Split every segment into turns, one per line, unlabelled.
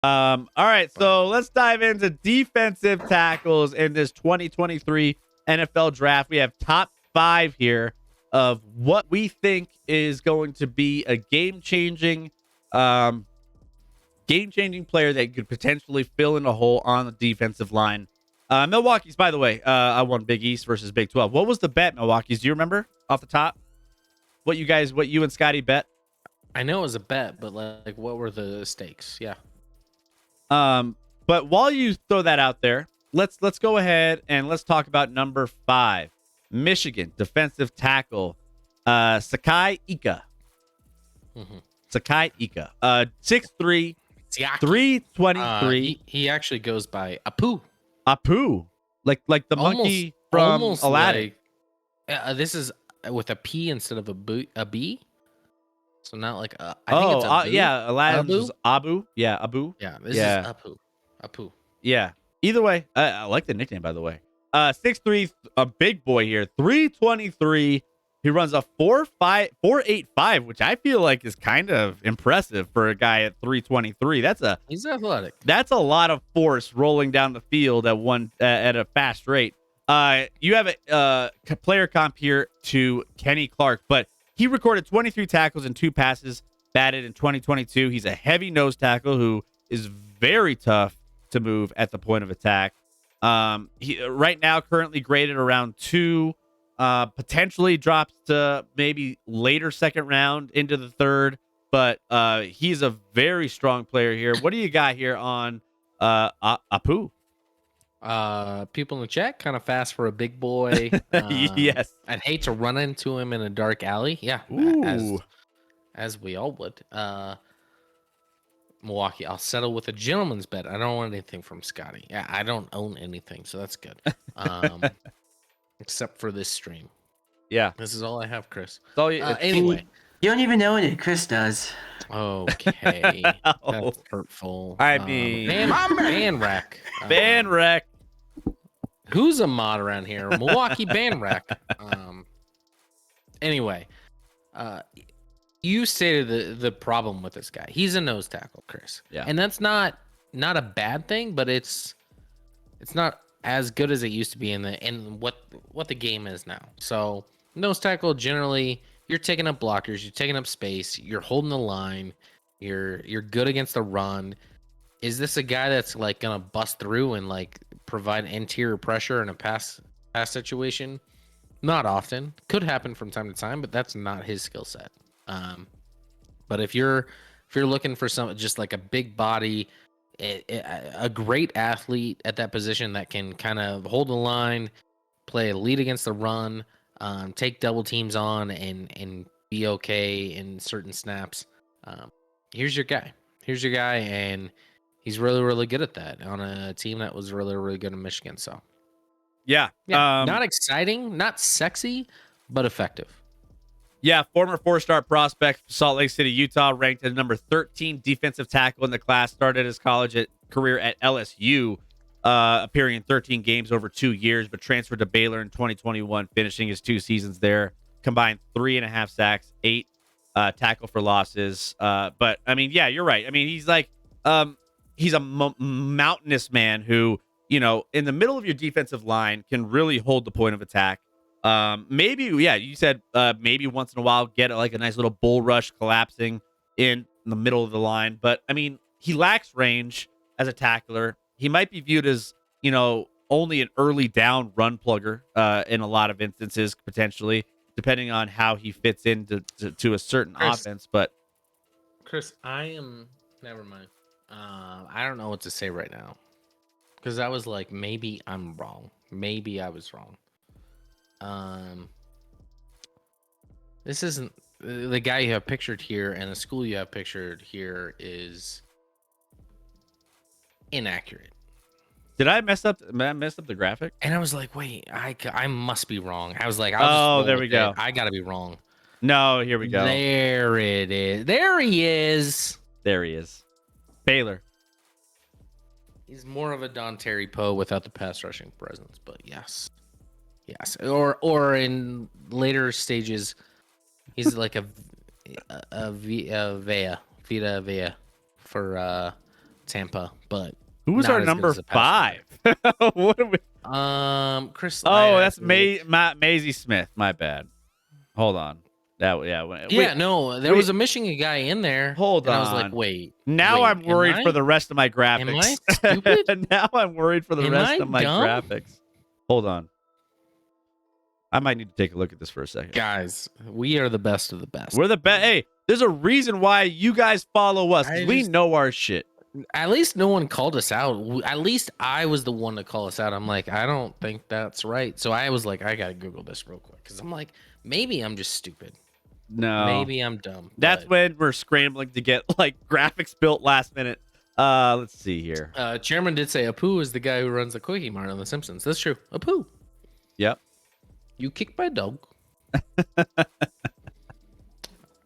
All right, so let's dive into defensive tackles in this 2023 NFL draft. We have top 5 here of what we think is going to be a um, game-changing player that could potentially fill in a hole on the defensive line. Milwaukee's, by the way, I won Big East versus Big 12. What was the bet, Milwaukee's? Do you remember off the top? What you and Scotty bet?
I know it was a bet, but like, what were the stakes? Yeah.
But while you throw that out there, let's go ahead and let's talk about number 5, Michigan defensive tackle, Sakai Ika.
Mm-hmm.
Sakai Ika, 6'3",
Siaki.
323.
He actually goes by Apu.
Apu, like the monkey from Aladdin.
Like, this is with a P instead of a B. So not like I think it's Abu.
Yeah, Aladdin's
Abu?
was Abu. Yeah, Abu.
Yeah, this is Apu. Apu.
Yeah. Either way, I like the nickname, by the way. 6'3", a big boy here, 323. He runs a 4.85, which I feel like is kind of impressive for a guy at 323.
He's athletic.
That's a lot of force rolling down the field at a fast rate. You have a player comp here to Kenny Clark, but he recorded 23 tackles and 2 passes batted in 2022. He's a heavy nose tackle who is very tough to move at the point of attack. He right now currently graded around 2, potentially drops to maybe later second round into the third, but he's a very strong player here. What do you got here on Apu?
People in the chat kind of fast for a big boy.
Yes.
I'd hate to run into him in a dark alley. Yeah, as we all would. Milwaukee, I'll settle with a gentleman's bet. I don't want anything from Scotty. Yeah, I don't own anything, so that's good. Except for this stream.
Yeah,
this is all I have, Chris.
Anyway,
you don't even know what Chris does.
Okay, that's hurtful.
I mean,
Van Rack.
Van Rack.
Who's a mod around here? Milwaukee Van Rack. Anyway, you stated the problem with this guy. He's a nose tackle, Chris.
Yeah,
and that's not a bad thing, but it's not as good as it used to be in what the game is now. So nose tackle, generally you're taking up blockers, you're taking up space, you're holding the line, you're good against the run. Is this a guy that's like gonna bust through and like provide interior pressure in a pass situation? Not often. Could happen from time to time, but that's not his skill set. But if you're looking for some, just like a big body, a great athlete at that position that can kind of hold the line, play a lead against the run, take double teams on, and be okay in certain snaps. Here's your guy. And he's really, really good at that on a team that was really, really good in Michigan. So,
yeah.
Not exciting, not sexy, but effective.
Yeah, former 4-star prospect, Salt Lake City, Utah, ranked as number 13 defensive tackle in the class. Started his career at LSU, appearing in 13 games over 2 years, but transferred to Baylor in 2021, finishing his 2 seasons there. Combined 3.5 sacks, 8 tackle for losses. But I mean, yeah, you're right. I mean, he's like, he's a mountainous man who, in the middle of your defensive line can really hold the point of attack. Maybe, yeah, you said maybe once in a while get like a nice little bull rush collapsing in the middle of the line. But I mean, he lacks range as a tackler. He might be viewed as, only an early down run plugger in a lot of instances, potentially, depending on how he fits into to a certain offense. But
Chris, never mind. I don't know what to say right now, because I was like, maybe I'm wrong. Maybe I was wrong. This isn't the guy you have pictured here, and the school you have pictured here is inaccurate.
Did I mess up the graphic?
And I was like, wait, I must be wrong. I was like,
there we go.
I gotta be wrong.
No, here we go.
There it is. There he is.
There he is. Baylor.
He's more of a Don Terry Poe without the pass rushing presence, but yes. Or in later stages, he's like a Vita Vea for Tampa, but
Who was
not
our
as good
number
as the past
5? What are we?
Chris.
Oh, that's Maisie Smith. My bad. Hold on.
Yeah, no, there was a Michigan guy in there.
Hold
and I was like,
on.
wait.
Now
wait,
I'm worried for the rest of my graphics.
Am I stupid?
Now I'm worried for the
Am
rest
I
of my
dumb?
graphics. Hold on. I might need to take a look at this for a second.
Guys, we are the best of the best.
We're the best. Hey, there's a reason why you guys follow us. 'Cause we know our shit.
At least no one called us out. At least I was the one to call us out. I'm like, I don't think that's right. So I was like, I gotta Google this real quick because I'm like, maybe I'm just stupid.
No.
Maybe I'm dumb.
That's when we're scrambling to get like graphics built last minute. Let's see here.
Chairman did say Apu is the guy who runs the Quickie Mart on The Simpsons. That's true. Apu.
Yep.
You kicked my dog.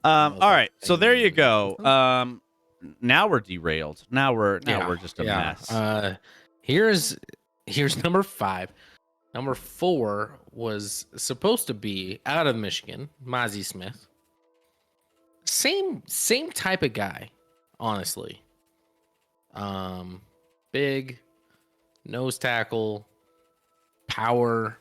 All right. So there you go. Now we're derailed. Now we're just a mess.
Here's number 5. Number 4 was supposed to be out of Michigan, Mozzie Smith. Same type of guy, honestly. Big, nose tackle, power.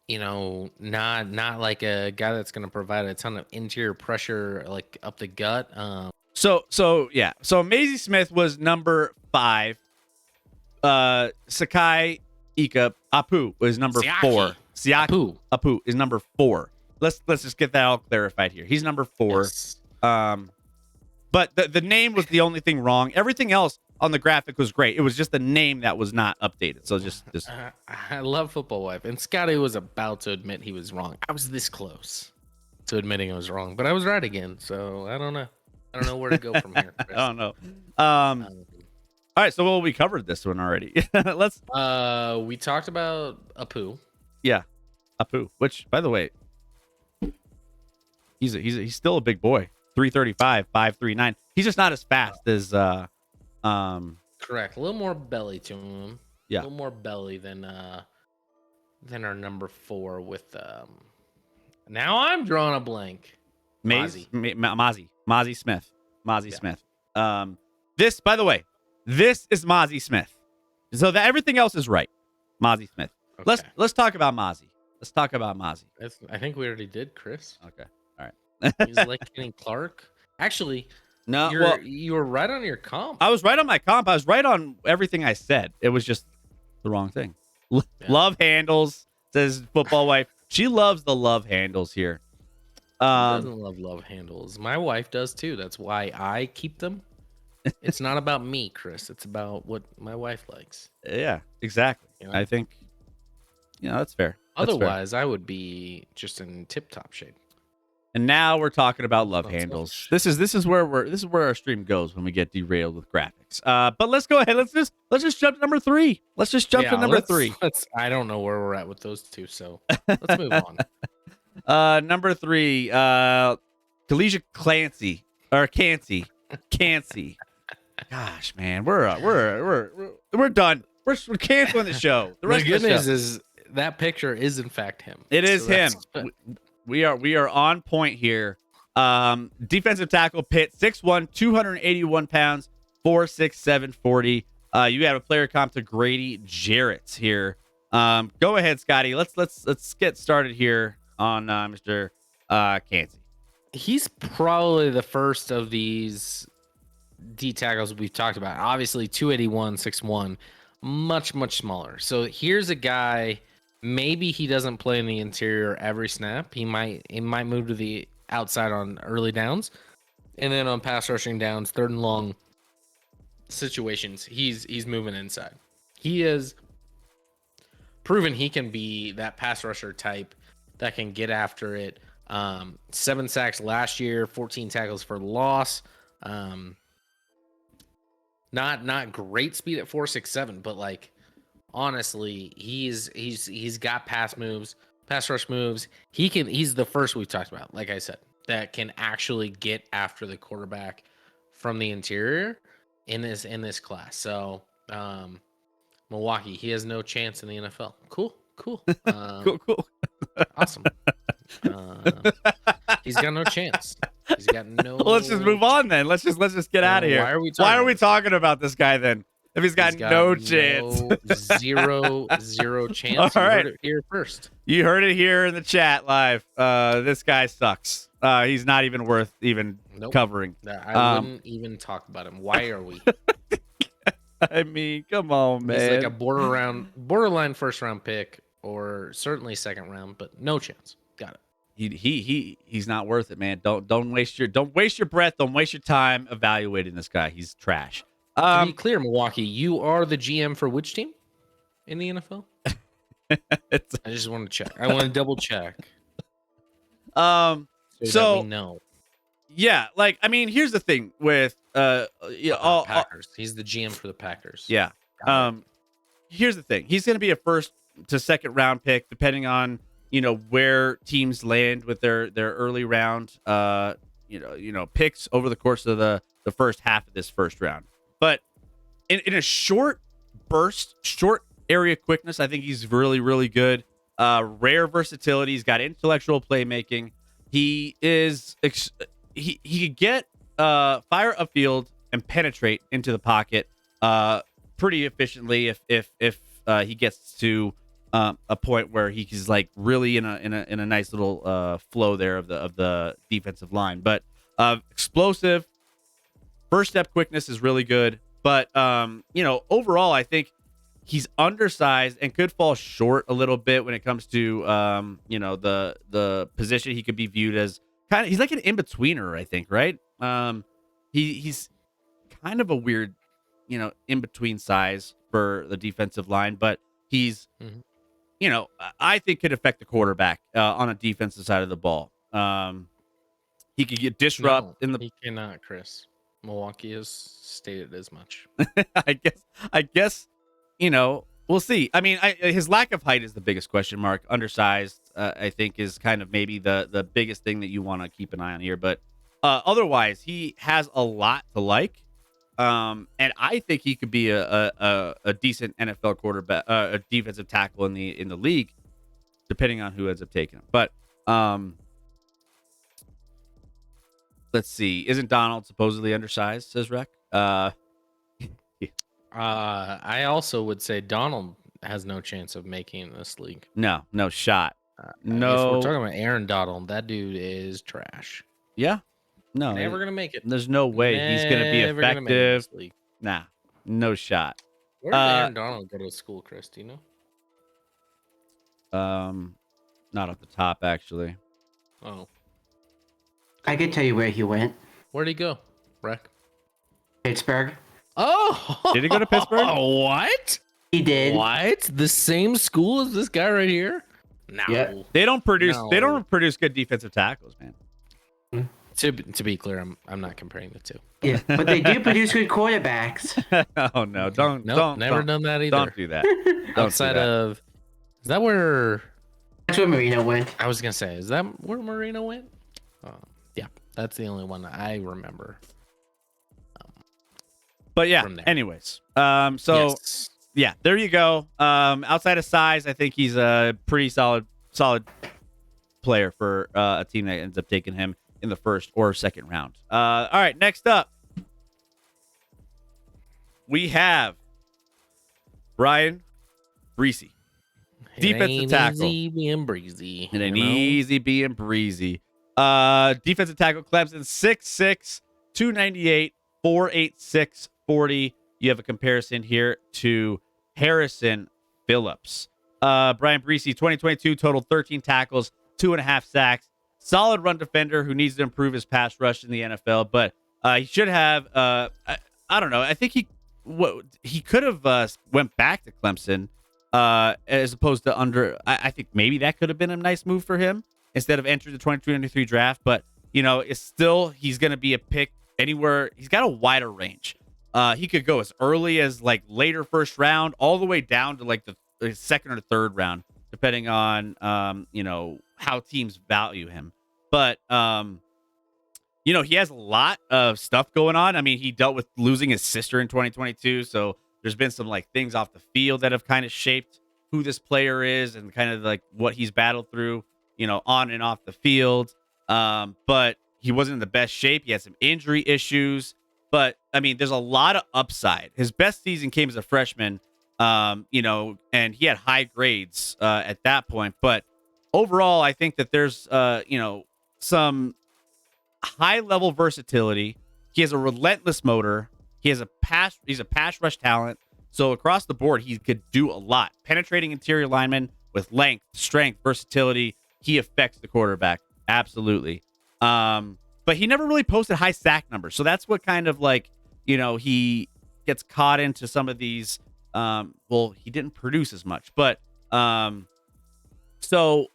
You know, not like a guy that's going to provide a ton of interior pressure like up the gut.
So Maisie Smith was number 5. Sakai Ika Apu was number 4. Siaki Apu is number 4. Let's just get that all clarified here. He's number 4.
Yes.
But the name was the only thing wrong. Everything else on the graphic was great. It was just the name that was not updated. So just
I love Football Wife, and Scotty was about to admit he was wrong. I was this close to admitting I was wrong, but I was right again. So I don't know. I don't know where to go from here. Chris.
I don't know. All right, so we covered this one already. Let's.
We talked about Apu.
Yeah, Apu. Which, by the way, he's still a big boy. 335, 539. He's just not as fast as
Correct. A little more belly to him.
Yeah.
A little more belly than our number 4 with now I'm drawing a blank.
Mozzie Smith. Mozzie Smith. This, by the way, this is Mozzie Smith. So that everything else is right. Mozzie Smith.
Okay.
Let's talk about Mozzie. Let's talk about Mozzie.
I think we already did, Chris.
Okay. All right.
He's like Kenny Clark. Actually,
no,
you were right on your comp.
I was right on my comp. I was right on everything I said. It was just the wrong thing. Love handles, says Football Wife. She loves the love handles here.
Doesn't love handles. My wife does too. That's why I keep them. It's not about me, Chris. It's about what my wife likes.
Yeah, exactly. You know? I think, that's fair.
Otherwise, I would be just in tip-top shape.
And now we're talking about love handles. This is where our stream goes when we get derailed with graphics. But let's go ahead. Let's just jump to number 3. Let's just jump to number 3.
I don't know where we're at with those two, so let's move on.
Number 3, Kalisha Clancy or Cansey. Gosh, man, we're done. We're canceling the show. The rest
the good
of the
news
show.
is that picture is in fact him.
It is him. We are on point here. Defensive tackle Pitt, 6'1", 281 pounds, 4'6", 40. You have a player comp to Grady Jarrett here. Go ahead, Scotty. Let's get started here on Mr. Cansey.
He's probably the first of these D tackles we've talked about. Obviously, 281, 6'1", much smaller. So here's a guy. Maybe he doesn't play in the interior every snap. He might move to the outside on early downs, and then on pass rushing downs, 3rd and long situations, he's moving inside. He has proven he can be that pass rusher type that can get after it. 7 sacks last year, 14 tackles for loss. Not great speed at 4.67, but like honestly, he's got pass rush moves. He's the first we've talked about, like I said, that can actually get after the quarterback from the interior in this class. So Milwaukee, he has no chance in the NFL. Cool.
Cool.
Awesome. He's got no chance. He's got no.
Let's just move on then. Let's just get out of here.
Why are we
Why are
talking
we
about this?
talking about this guy then? If he's got, no chance.
Zero chance.
All
You
right.
heard it here first.
You heard it here in the chat live. This guy sucks. He's not even worth even
Nope.
covering.
I wouldn't even talk about him. Why are we?
I mean, come on, man.
He's like a borderline first round pick, or certainly second round, but no chance. Got it.
He's not worth it, man. Don't waste your breath. Don't waste your time evaluating this guy. He's trash.
To be clear, Milwaukee, you are the GM for which team in the NFL?
it's,
I just want to check. I want to double check.
so
that we know.
yeah, like I mean, here's the thing with
Packers. He's the GM for the Packers.
yeah. Here's the thing. He's going to be a first to second round pick, depending on where teams land with their early round picks over the course of the first half of this first round. But in a short burst, short area quickness, I think he's really, really good. Rare versatility. He's got intellectual playmaking. He is he could get fire upfield and penetrate into the pocket pretty efficiently if he gets to a point where he's like really in a nice little flow there of the defensive line. But explosive. First step quickness is really good, but overall, I think he's undersized and could fall short a little bit when it comes to the position. He could be viewed as he's like an in-betweener, I think, right? He's kind of a weird, in between size for the defensive line, but he's I think could affect the quarterback on a defensive side of the ball. He could get disrupt in the.
He cannot, Chris. Milwaukee has stated as much.
I guess, we'll see. I mean, his lack of height is the biggest question mark. Undersized, I think, is kind of maybe the biggest thing that you want to keep an eye on here. But otherwise, he has a lot to like. And I think he could be a decent NFL quarterback, a defensive tackle in the league, depending on who ends up taking him. But let's see. Isn't Donald supposedly undersized, says Rec?
I also would say Donald has no chance of making this league.
No shot.
No. If we're talking about Aaron Donald, that dude is trash.
Yeah. No.
Never going to make it.
There's no way he's going to be
Never gonna make it in
effective.
this league.
Nah. No shot.
Where did Aaron Donald go to school, Chris? Do you know?
Not off the top, actually.
Oh.
I can tell you where he went.
Where'd he go, Rec?
Pittsburgh.
Oh!
Did he go to Pittsburgh?
What?
He did.
What? The same school as this guy right here? No.
Yeah.
They don't produce.
No.
They don't produce good defensive tackles, man.
To be clear, I'm not comparing the two.
Yeah, but they do produce good quarterbacks.
Oh no! Don't.
Nope,
don't.
never
don't,
done that either.
Don't do that. Don't
Outside
do that.
of, is that where
That's where Marino went.
I was gonna say? Is that where Marino went? Yeah, that's the only one I remember.
But yeah.
From there.
Anyways. So
Yes.
yeah, there you go. Outside of size, I think he's a pretty solid player for a team that ends up taking him in the first or second round. All right, next up, we have Brian Breesy, defensive tackle.
Easy being breezy.
It ain't
you know?
easy being breezy. Defensive tackle, Clemson, 6'6", 298, 4.86 40. You have a comparison here to Harrison Phillips. Brian Breesy, 2022, totaled 13 tackles, 2.5 sacks. Solid run defender who needs to improve his pass rush in the NFL, but he should have. I don't know. I think he could have went back to Clemson as opposed to under. I think maybe that could have been a nice move for him instead of entering the 2023 draft. But it's still he's going to be a pick anywhere. He's got a wider range. He could go as early as like later first round, all the way down to like the second or third round, depending on how teams value him. But he has a lot of stuff going on. I mean, he dealt with losing his sister in 2022, so there's been some like things off the field that have kind of shaped who this player is and kind of like what he's battled through, on and off the field. But he wasn't in the best shape. He had some injury issues, but I mean, there's a lot of upside. His best season came as a freshman, and he had high grades at that point. But overall, I think that there's some high level versatility. He has a relentless motor. He's a pass rush talent. So across the board, he could do a lot. Penetrating interior lineman with length, strength, versatility. He affects the quarterback. Absolutely. But he never really posted high sack numbers. So that's what kind of he gets caught into some of these. He didn't produce as much, but so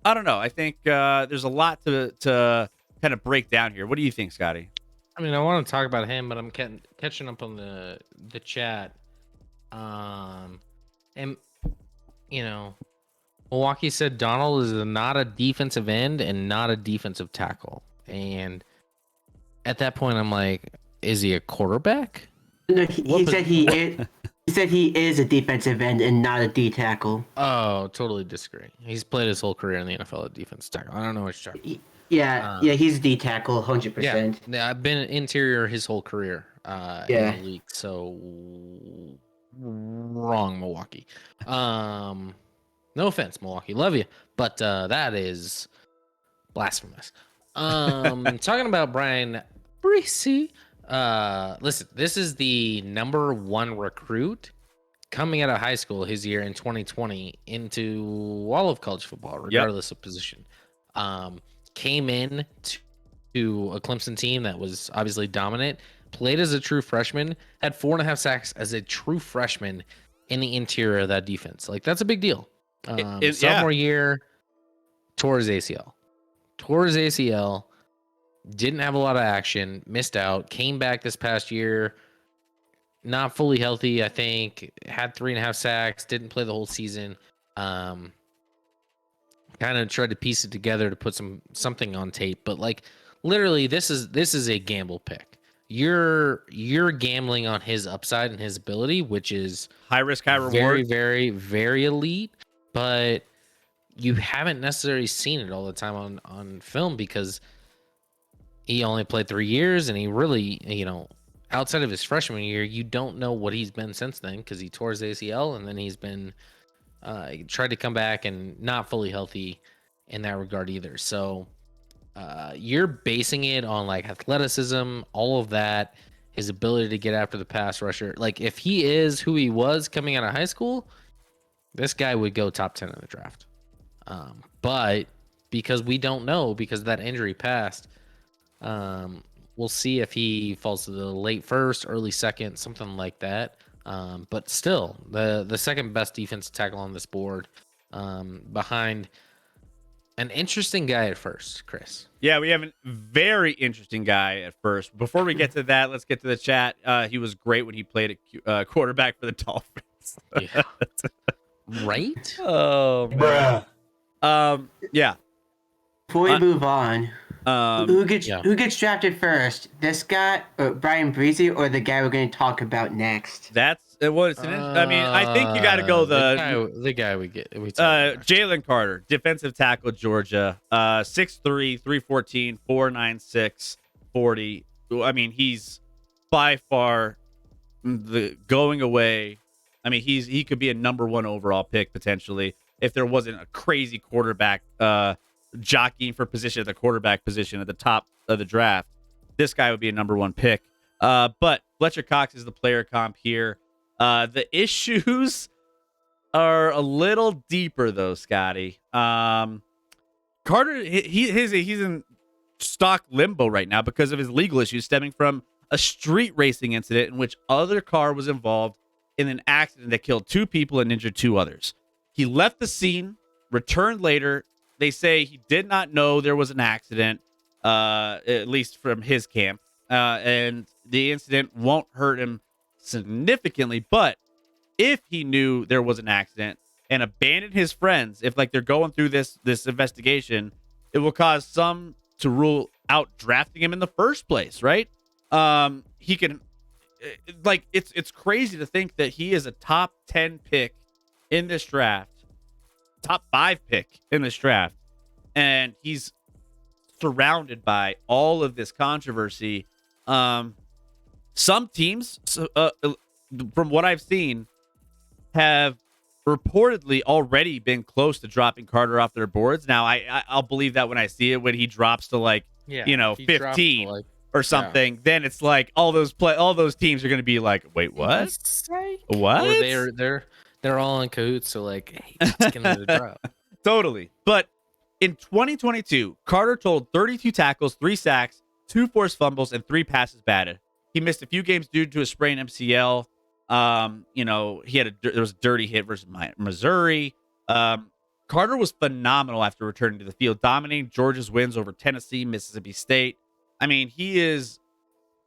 I don't know. I think there's a lot to kind of break down here. What do you think, Scotty?
I mean, I want to talk about him, but I'm catching up on the chat. And Milwaukee said Donald is not a defensive end and not a defensive tackle. And at that point, I'm like, is he a quarterback?
No, he said he is. He said he is a defensive end and not a D tackle.
Oh, totally disagree. He's played his whole career in the NFL at defensive tackle. I don't know what you're talking about.
Yeah, he's a D tackle, 100%.
Yeah, I've been interior his whole career in the league. So wrong, Milwaukee. No offense, Milwaukee, love you, but that is blasphemous. Talking about Brian Bresee. Listen, this is the number 1 recruit coming out of high school his year in 2020 into all of college football, regardless of position. Came in to a Clemson team that was obviously dominant, played as a true freshman, had 4.5 sacks as a true freshman in the interior of that defense. Like, that's a big deal. Sophomore year, tore his ACL. Didn't have a lot of action, missed out, came back this past year, not fully healthy, I think, had 3.5 sacks, didn't play the whole season. Kind of tried to piece it together to put something on tape, but like literally this is a gamble pick. You're gambling on his upside and his ability, which is
high risk, high reward.
Very, very, very elite, but you haven't necessarily seen it all the time on film because he only played 3 years, and he really, outside of his freshman year, you don't know what he's been since then because he tore his ACL, and then he's been tried to come back and not fully healthy in that regard either. So you're basing it on like athleticism, all of that, his ability to get after the pass rusher. Like if he is who he was coming out of high school, this guy would go top 10 in the draft. But because we don't know, because that injury passed, we'll see if he falls to the late first, early second, something like that. But still, the second best defensive tackle on this board, behind an interesting guy at first, Chris.
Yeah, we have a very interesting guy at first. Before we get to that, let's get to the chat. He was great when he played at quarterback for the Dolphins.
Yeah. Right?
Oh, man. Yeah.
Before we move on, who gets
yeah.
who gets drafted first? This guy, or Brian Bresee, or the guy we're going to talk about next?
That's it. Was I mean, I think you got to go
the guy we talk about.
Jalen Carter, defensive tackle, Georgia, 6'3", 314, 496, 40. I mean, he's by far the going away. I mean, he could be a number 1 overall pick potentially if there wasn't a crazy quarterback jockeying for position at the quarterback position at the top of the draft. This guy would be a number 1 pick. But Fletcher Cox is the player comp here. The issues are a little deeper though, Scotty. Carter, he's in stock limbo right now because of his legal issues stemming from a street racing incident in which other car was involved in an accident that killed 2 people and injured 2 others. He left the scene, returned later. They say he did not know there was an accident, at least from his camp, and the incident won't hurt him significantly. But if he knew there was an accident and abandoned his friends, if like they're going through this investigation, it will cause some to rule out drafting him in the first place, right? He can, like, it's crazy to think that he is a top 10 pick in this draft, top 5 pick in this draft, and he's surrounded by all of this controversy. Some teams, from what I've seen, have reportedly already been close to dropping Carter off their boards. Now, I'll believe that when I see it, when he drops to like,
Yeah,
you know,
he dropped,
15
like,
or something, then it's like all those teams are going to be like, wait, what? What?
Or they're all in cahoots. So like, hey, let's get into the drop.
Totally. But in 2022, Carter totaled 32 tackles, 3 sacks, 2 forced fumbles, and 3 passes batted. He missed a few games due to a sprained MCL. You know, there was a dirty hit versus Missouri. Carter was phenomenal after returning to the field, dominating Georgia's wins over Tennessee, Mississippi State. I mean, he is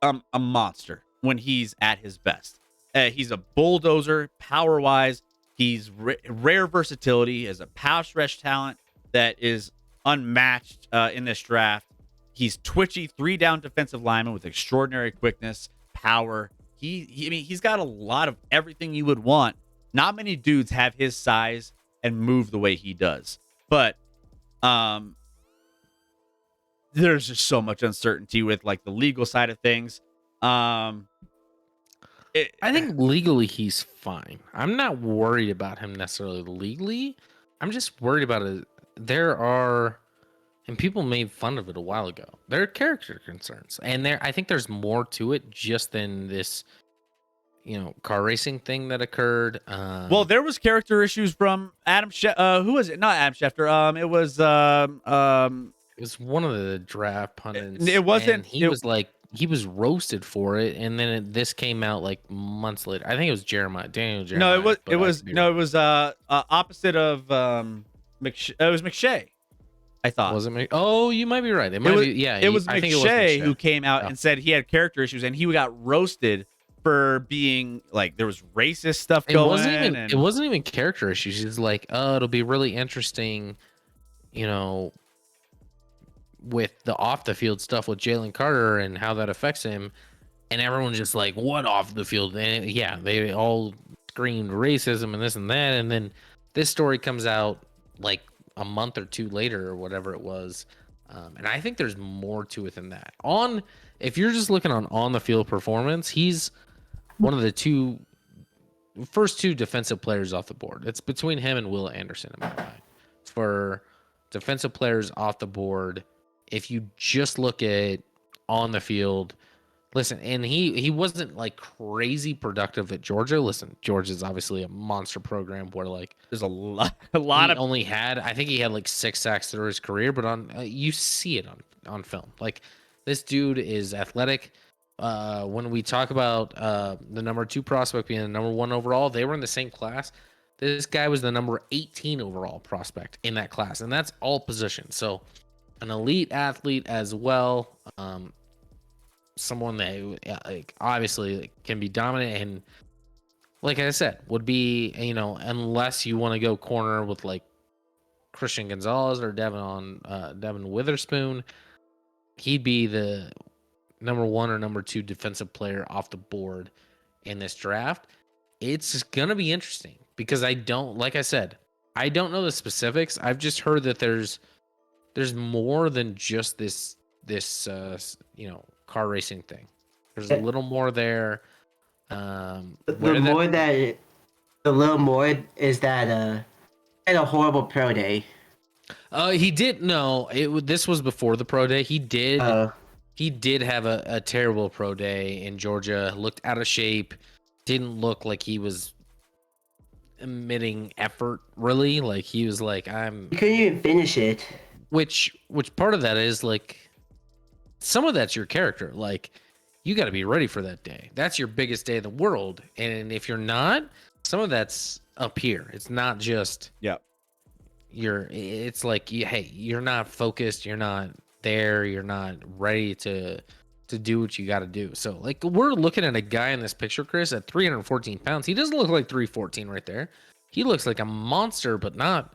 a monster when he's at his best. He's a bulldozer, power-wise. He's rare versatility, as a pass rush talent that is unmatched in this draft. He's twitchy, 3-down defensive lineman with extraordinary quickness, power. He's got a lot of everything you would want. Not many dudes have his size and move the way he does. But there's just so much uncertainty with like the legal side of things.
I think legally he's fine. I'm not worried about him necessarily legally. I'm just worried about it. And people made fun of it a while ago. There are character concerns, and I think there's more to it just than this, car racing thing that occurred.
Well, there was character issues from Adam. Who was it? Not Adam Schefter. It was
it was one of the draft pundits.
It wasn't.
He was roasted for it, and then this came out like months later. I think it was Daniel Jeremiah.
No, it was opposite of it was McShay. I thought.
Was it? Oh, you might be right. It was
McShay who came out and said he had character issues, and he got roasted for being like there was racist stuff going.
It wasn't even character issues. He's like, oh, it'll be really interesting, with the off the field stuff with Jalen Carter and how that affects him. And everyone's just like, what off the field? And they all screamed racism and this and that. And then this story comes out like a month or two later or whatever it was. And I think there's more to it than that. If you're just looking on the field performance, he's one of the first two defensive players off the board. It's between him and Will Anderson in my mind. For defensive players off the board, if you just look at on the field, listen, and he wasn't like crazy productive at Georgia. Listen, Georgia's obviously a monster program where like
there's a lot
I think he had like 6 sacks through his career, but you see it on film. Like this dude is athletic. When we talk about the number 2 prospect being the number 1 overall, they were in the same class. This guy was the number 18 overall prospect in that class, and that's all positions. So an elite athlete as well. Someone that obviously can be dominant, and like I said, would be, unless you want to go corner with like Christian Gonzalez or Devin Witherspoon, he'd be the number 1 or number 2 defensive player off the board in this draft. It's going to be interesting because like I said, I don't know the specifics. I've just heard that there's more than just this car racing thing. There's a little more there.
The little more is that he had a horrible pro day.
He did. No, this was before the pro day. He did have a terrible pro day in Georgia. Looked out of shape. Didn't look like he was emitting effort really. Like he was like,
He couldn't even finish it.
Which part of that is like, some of that's your character. Like you got to be ready for that day. That's your biggest day of the world. And if you're not, some of that's up here. It's not just, it's like, hey, you're not focused. You're not there. You're not ready to do what you got to do. So like we're looking at a guy in this picture, Chris, at 314 pounds. He doesn't look like 314 right there. He looks like a monster, but not,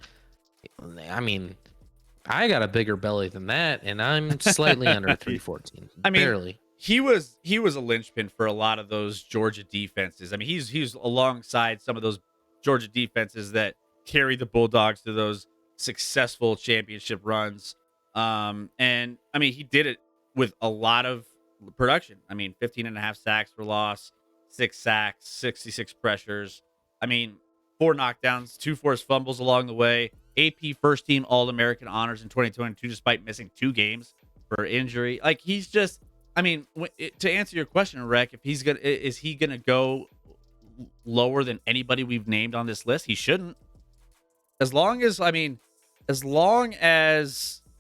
I got a bigger belly than that, and I'm slightly under 314. Barely.
He was a linchpin for a lot of those Georgia defenses. He's alongside some of those Georgia defenses that carry the Bulldogs to those successful championship runs. And I mean, he did it with a lot of production. I mean, 15 and a half sacks for loss, 6 sacks, 66 pressures. I mean, 4 knockdowns, 2 forced fumbles along the way. AP first team All-American honors in 2022, despite missing 2 games for injury. Like, he's just, I mean, to answer your question, Rec, if is he gonna go lower than anybody we've named on this list? He shouldn't. As long as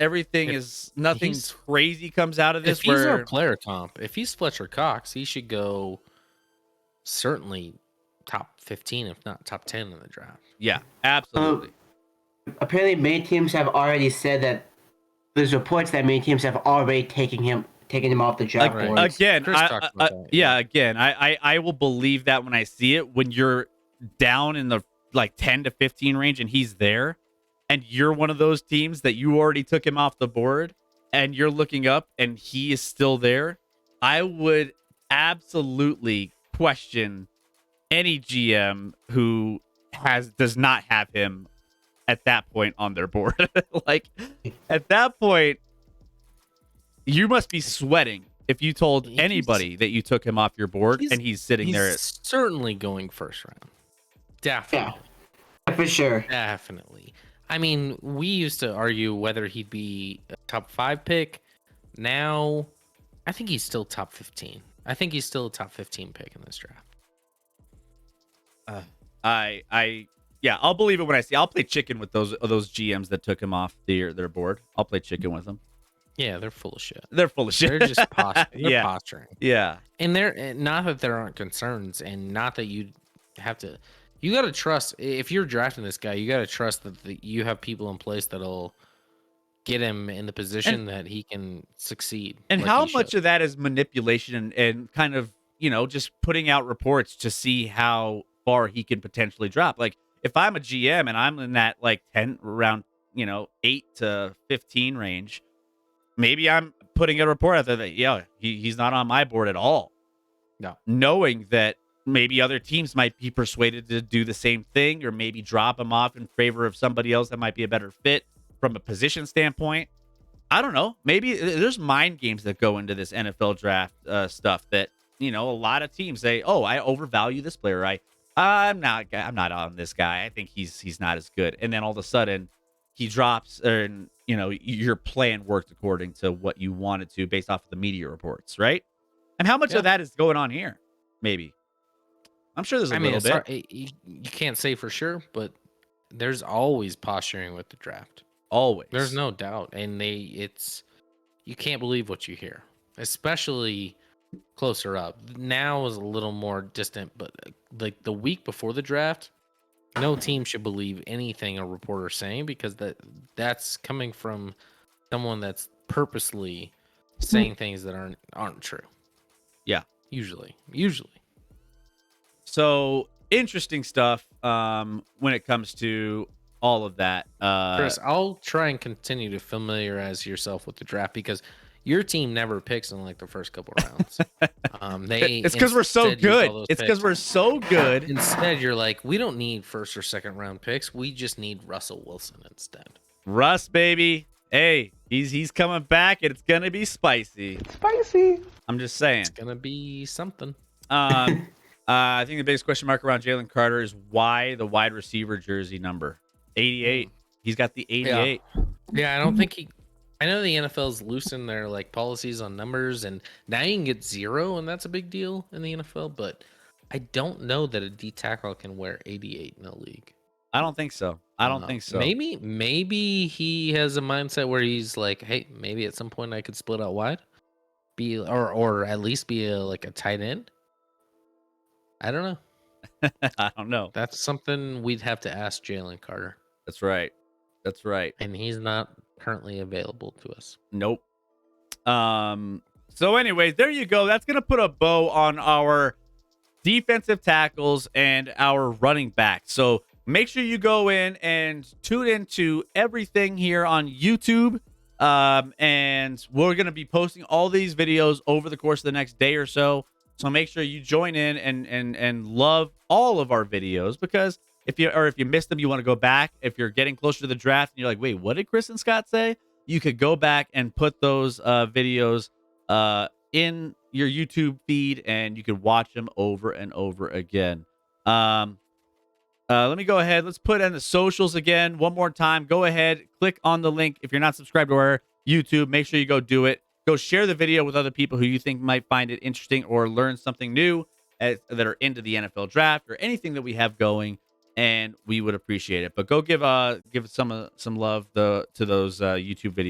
everything is nothing crazy comes out of this.
If he's our player comp, if he's Fletcher Cox, he should go certainly top 15, if not top 10 in the draft.
Yeah, absolutely.
Apparently, many teams have already said that there's reports that many teams have already taken him off the draft board.
Again, I will believe that when I see it. When you're down in the like 10 to 15 range and he's there, and you're one of those teams that you already took him off the board, and you're looking up and he is still there, I would absolutely question any GM who does not have him at that point on their board. Like, at that point, you must be sweating if you told anybody that you took him off your board and he's sitting there.
Certainly going first round. Definitely.
Yeah, for sure.
Definitely. I mean, we used to argue whether he'd be a top 5 pick. Now, I think he's still top 15. I think he's still a top 15 pick in this draft.
I'll believe it when I see. I'll play chicken with those GMs that took him off their board. I'll play chicken with them.
Yeah, they're full of shit.
They're full of shit.
They're just posturing.
Yeah.
And they're not that there aren't concerns, and not that you have to. You got to trust, if you're drafting this guy, you got to trust that you have people in place that'll get him in the position that he can succeed.
And how much of that is manipulation and kind of, just putting out reports to see how far he can potentially drop? Like, if I'm a GM and I'm in that like 10 around, 8 to 15 range, maybe I'm putting a report out there that, he's not on my board at all.
No. Knowing
that maybe other teams might be persuaded to do the same thing, or maybe drop him off in favor of somebody else that might be a better fit from a position standpoint. I don't know. Maybe there's mind games that go into this NFL draft stuff that, a lot of teams say, oh, I overvalue this player. I'm not on this guy. I think he's not as good. And then all of a sudden he drops, and, your plan worked according to what you wanted to based off of the media reports, right? And how much of that is going on here? Maybe. I'm sure there's a little bit.
You can't say for sure, but there's always posturing with the draft.
Always.
There's no doubt. And you can't believe what you hear, especially closer up. Now is a little more distant, but like the week before the draft, no team should believe anything a reporter's saying, because that's coming from someone that's purposely saying things that aren't true.
Yeah.
Usually.
So interesting stuff when it comes to all of that.
Chris, I'll try and continue to familiarize yourself with the draft, because your team never picks in like the first couple rounds.
It's because we're so good. It's because we're so good.
Instead, you're like, we don't need first or second round picks. We just need Russell Wilson instead.
Russ, baby. Hey, he's coming back, and it's gonna be spicy. I'm just saying.
It's gonna be something.
I think the biggest question mark around Jalen Carter is why the wide receiver jersey number 88. He's got the 88.
Yeah, I don't think I know the NFL's loosened their like policies on numbers, and now you can get 0, and that's a big deal in the NFL. But I don't know that a D tackle can wear 88 in the league.
I don't think so. I don't think so.
Maybe he has a mindset where he's like, hey, maybe at some point I could split out wide, or at least be a tight end. I don't know.
I don't know.
That's something we'd have to ask Jalen Carter.
That's right.
And he's not currently available to us.
Nope. So anyways, there you go. That's going to put a bow on our defensive tackles and our running backs. So make sure you go in and tune into everything here on YouTube. And we're going to be posting all these videos over the course of the next day or so. So make sure you join in and love all of our videos, because if you missed them, you want to go back. If you're getting closer to the draft and you're like, wait, what did Chris and Scott say? you could go back and put those videos in your YouTube feed, and you could watch them over and over again. Let me go ahead. Let's put in the socials again one more time. Go ahead, click on the link. If you're not subscribed to our YouTube, make sure you go do it. Go share the video with other people who you think might find it interesting or learn something new that are into the NFL draft or anything that we have going, and we would appreciate it. But go give some love to those YouTube videos.